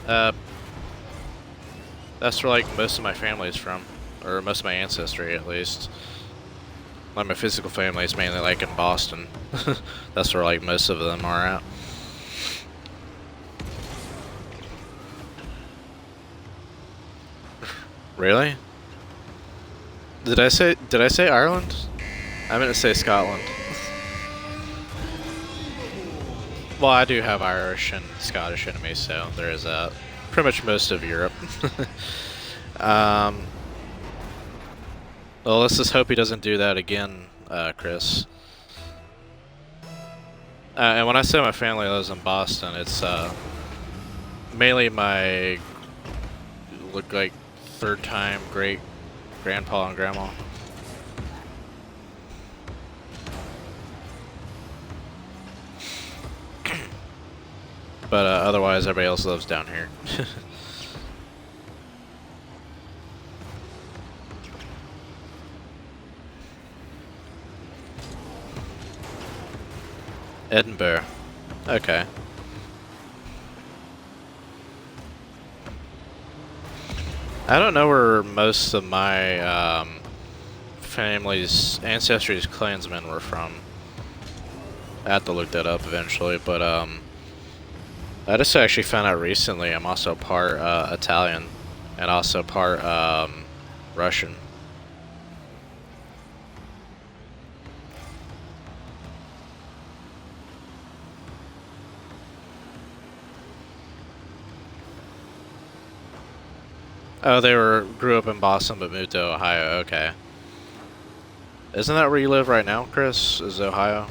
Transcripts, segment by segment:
Uh, that's where like most of my family is from, or most of my ancestry at least. Like my physical family is mainly like in Boston. That's where like most of them are at. Really? Did I say Ireland? I meant to say Scotland. Well, I do have Irish and Scottish in me, so there is that. Pretty much most of Europe. um, well, let's just hope he doesn't do that again, Chris. And when I say my family lives in Boston, it's mainly my look like third time great grandpa and grandma. But otherwise, everybody else lives down here. Edinburgh. Okay. I don't know where most of my family's ancestry's clansmen were from. I have to look that up eventually, but I just actually found out recently I'm also part Italian and also part Russian. Oh, they grew up in Boston but moved to Ohio. Okay. Isn't that where you live right now, Chris? Is Ohio?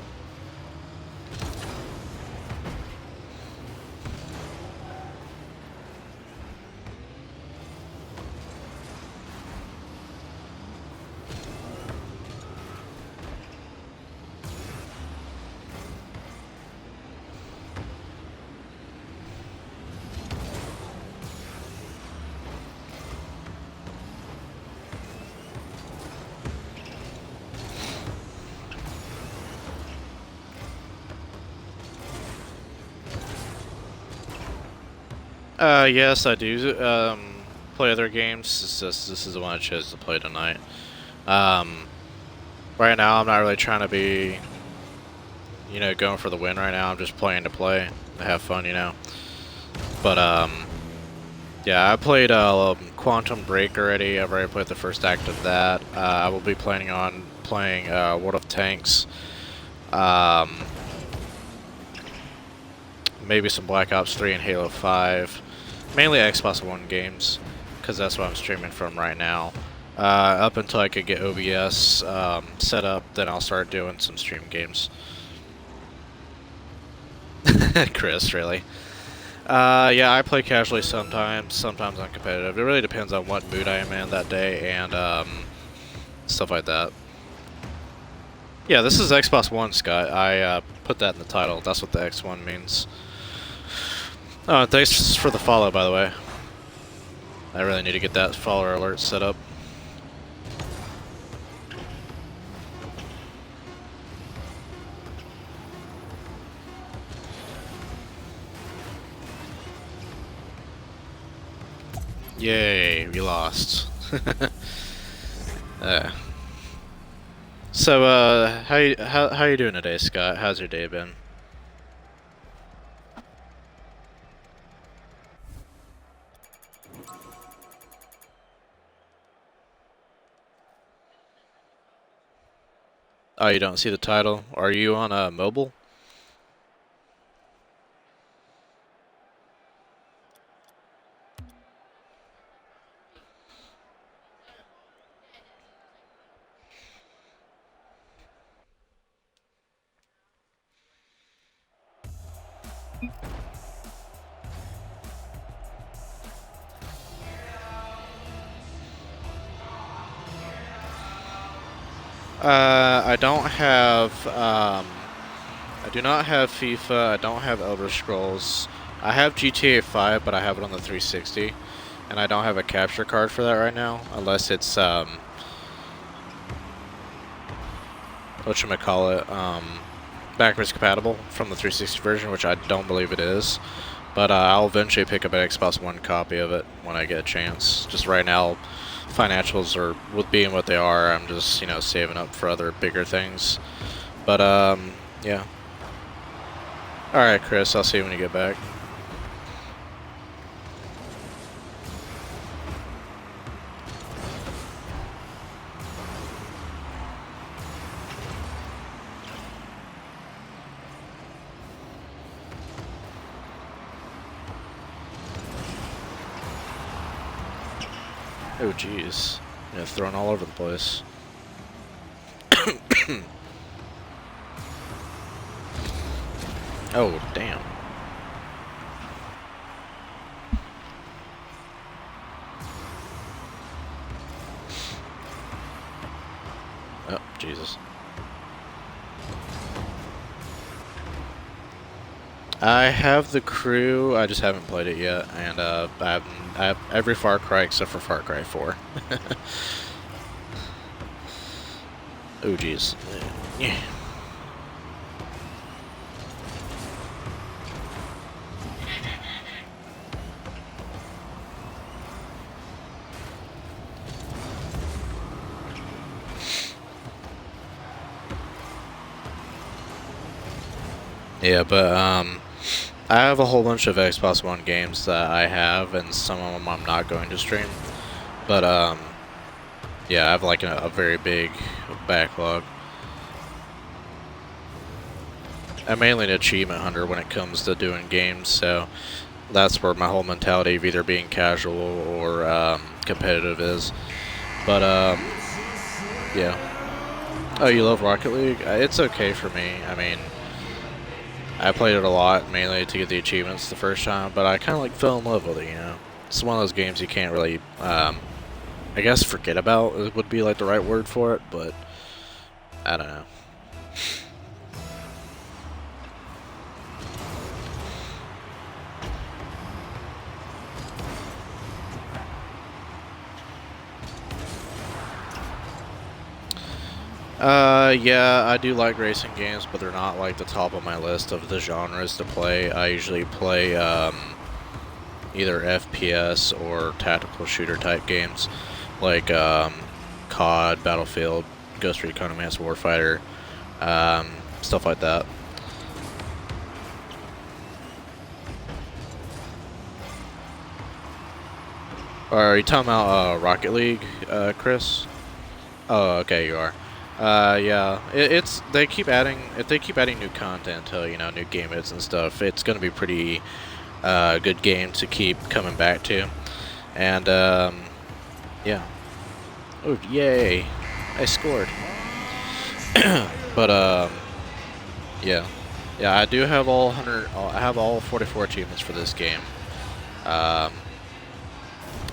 Yes, I do play other games. It's just, this is the one I chose to play tonight. Right now, I'm not really trying to be, going for the win right now. I'm just playing to play, to have fun, But, yeah, I played Quantum Break already. I've already played the first act of that. I will be planning on playing World of Tanks. Maybe some Black Ops 3 and Halo 5. Mainly Xbox One games, because that's what I'm streaming from right now. Up until I could get OBS set up, then I'll start doing some stream games. Chris, really? Yeah, I play casually sometimes. Sometimes I'm competitive. It really depends on what mood I am in that day and stuff like that. Yeah, this is Xbox One, Scott. I put that in the title. That's what the X1 means. Oh, thanks for the follow, by the way. I really need to get that follower alert set up. Yay, we lost. So, how you doing today, Scott? How's your day been? Oh, you don't see the title? Are you on mobile? I don't have, I do not have FIFA, I don't have Elder Scrolls. I have GTA 5, but I have it on the 360. And I don't have a capture card for that right now, unless it's, whatchamacallit, backwards compatible from the 360 version, which I don't believe it is. But I'll eventually pick up an Xbox One copy of it when I get a chance. Just right now, financials are, with being what they are, I'm just, you know, saving up for other bigger things. But, yeah. Alright, Chris, I'll see you when you get back. Oh, jeez. Yeah, thrown all over the place. Oh, damn. Oh, Jesus. I have the crew, I just haven't played it yet, and I have every Far Cry except for Far Cry 4. Oh, jeez. Yeah. Yeah, but I have a whole bunch of Xbox One games that I have, and some of them I'm not going to stream. But yeah, I have like a very big backlog. I'm mainly an achievement hunter when it comes to doing games, so that's where my whole mentality of either being casual or competitive is. But yeah. Oh, you love Rocket League? It's okay for me. I mean, I played it a lot, mainly to get the achievements the first time, but I kind of like fell in love with it, you know? It's one of those games you can't really, I guess forget about would be like the right word for it, but I don't know. Yeah, I do like racing games, but they're not like the top of my list of the genres to play. I usually play either FPS or tactical shooter type games, like COD, Battlefield, Ghost Recon Advanced Warfighter, stuff like that. Are you talking about Rocket League, Chris? Oh, okay, you are. Yeah, it's they keep adding, if they keep adding new content to, you know, new game modes and stuff, it's gonna be pretty good game to keep coming back to. And yeah. Oh, yay! I scored. But yeah, I do have all 100. I have all 44 achievements for this game. Out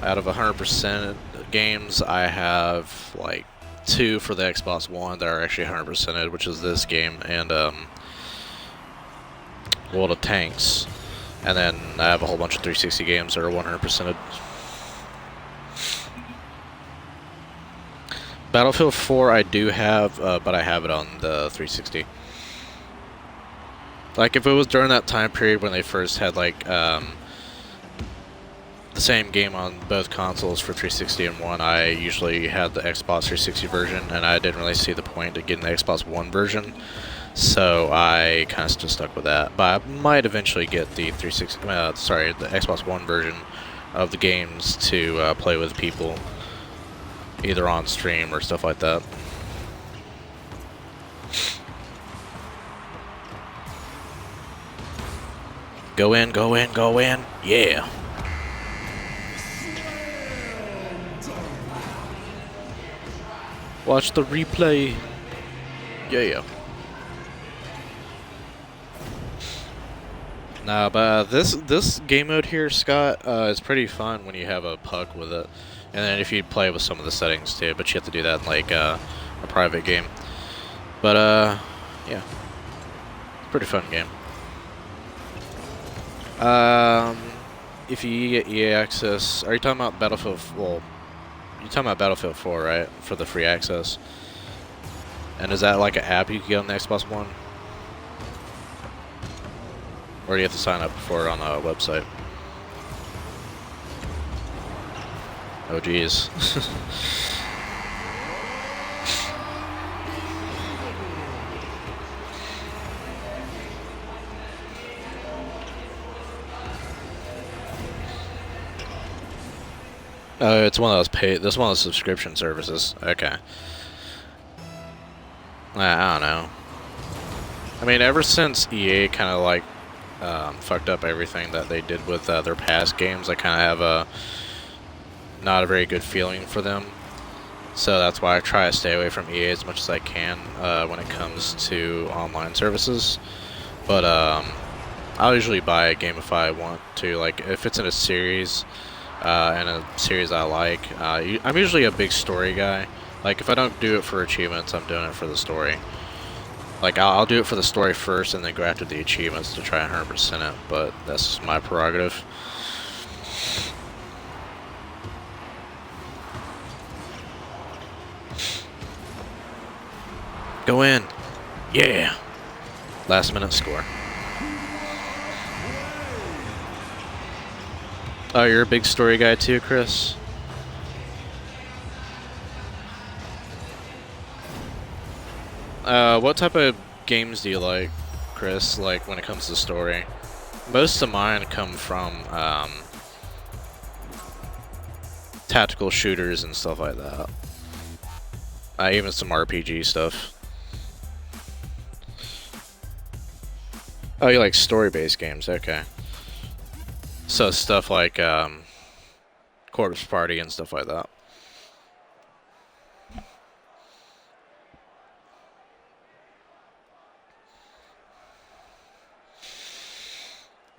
of 100% games, I have like 2 for the Xbox One that are actually 100%ed, which is this game and World of Tanks. And then I have a whole bunch of 360 games that are 100%ed. Battlefield 4 I do have, but I have it on the 360. Like, if it was during that time period when they first had, like, the same game on both consoles for 360 and One, I usually had the Xbox 360 version, and I didn't really see the point of getting the Xbox One version, so I kind of just stuck with that. But I might eventually get the the Xbox One version of the games to play with people, either on stream or stuff like that. Go in, go in, go in, yeah! Watch the replay. Yeah. Nah, but this game mode here, Scott, is pretty fun when you have a puck with it, and then if you play with some of the settings too. But you have to do that in like a private game. But yeah, pretty fun game. If you get EA access, are you talking about Battlefield? Well, you're talking about Battlefield 4, right? For the free access. And is that like an app you can get on the Xbox One? Or do you have to sign up for it on a website? Oh, geez. Oh, it's one of those paid. This one of those subscription services. Okay. I don't know. I mean, ever since EA kind of like fucked up everything that they did with their past games, I kind of have a not a very good feeling for them. So that's why I try to stay away from EA as much as I can when it comes to online services. But I'll usually buy a game if I want to. Like if it's in a series. And a series I like. I'm usually a big story guy. Like, if I don't do it for achievements, I'm doing it for the story. Like, I'll do it for the story first and then go after the achievements to try and 100% it, but that's just my prerogative. Go in! Yeah! Last minute score. Oh, you're a big story guy too, Chris? What type of games do you like, Chris, like when it comes to story? Most of mine come from tactical shooters and stuff like that. Even some RPG stuff. Oh, you like story-based games, okay. So stuff like Corpse Party and stuff like that.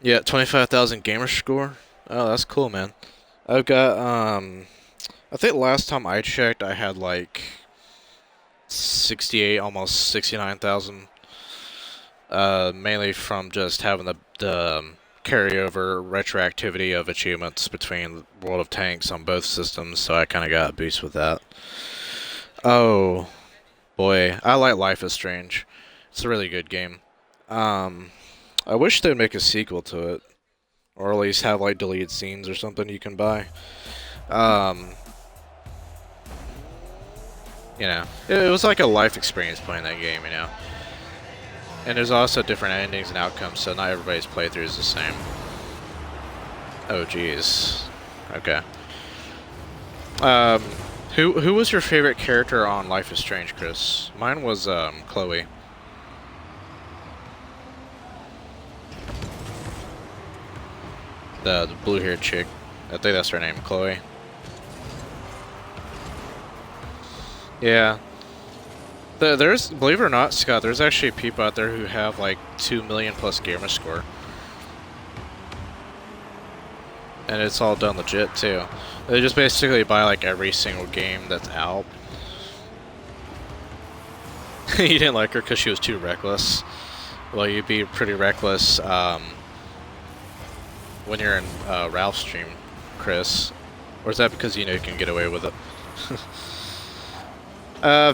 Yeah, 25,000 gamer score. Oh, that's cool, man. I've got I think last time I checked, I had like 68, almost 69,000. Mainly from just having the carryover retroactivity of achievements between World of Tanks on both systems, so I kind of got a boost with that. Oh, boy. I like Life is Strange. It's a really good game. I wish they'd make a sequel to it. Or at least have, like, deleted scenes or something you can buy. You know, it was like a life experience playing that game, you know. And there's also different endings and outcomes, so not everybody's playthrough is the same. Oh, jeez. Okay. Who was your favorite character on Life is Strange, Chris? Mine was Chloe. The blue-haired chick. I think that's her name, Chloe. Yeah. There's, believe it or not, Scott, there's actually people out there who have like 2 million plus gamer score. And it's all done legit too. They just basically buy like every single game that's out. You didn't like her because she was too reckless. Well, you'd be pretty reckless when you're in Ralph's stream, Chris. Or is that because you know you can get away with it?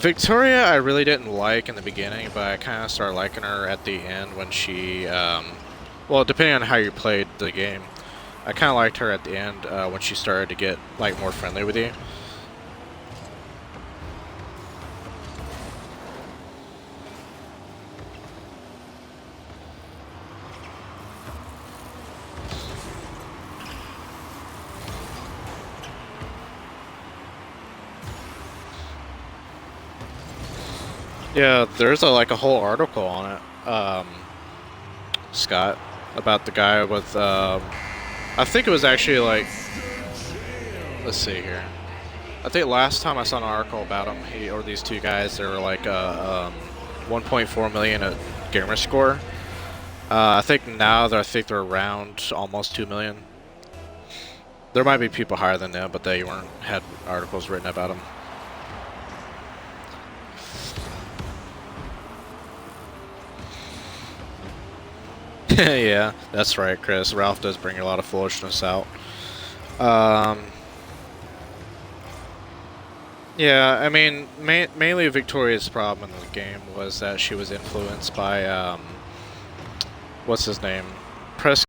Victoria I really didn't like in the beginning, but I kind of started liking her at the end when she, well, depending on how you played the game. I kind of liked her at the end when she started to get, like, more friendly with you. Yeah, there's like a whole article on it, Scott, about the guy with, I think it was actually like, let's see here. I think last time I saw an article about him, or these two guys, they were like 1.4 million at gamer score. I think now they're around almost 2 million. There might be people higher than them, but they had articles written about them. Yeah, that's right, Chris. Ralph does bring a lot of foolishness out. Yeah, I mean, mainly Victoria's problem in the game was that she was influenced by, what's his name? press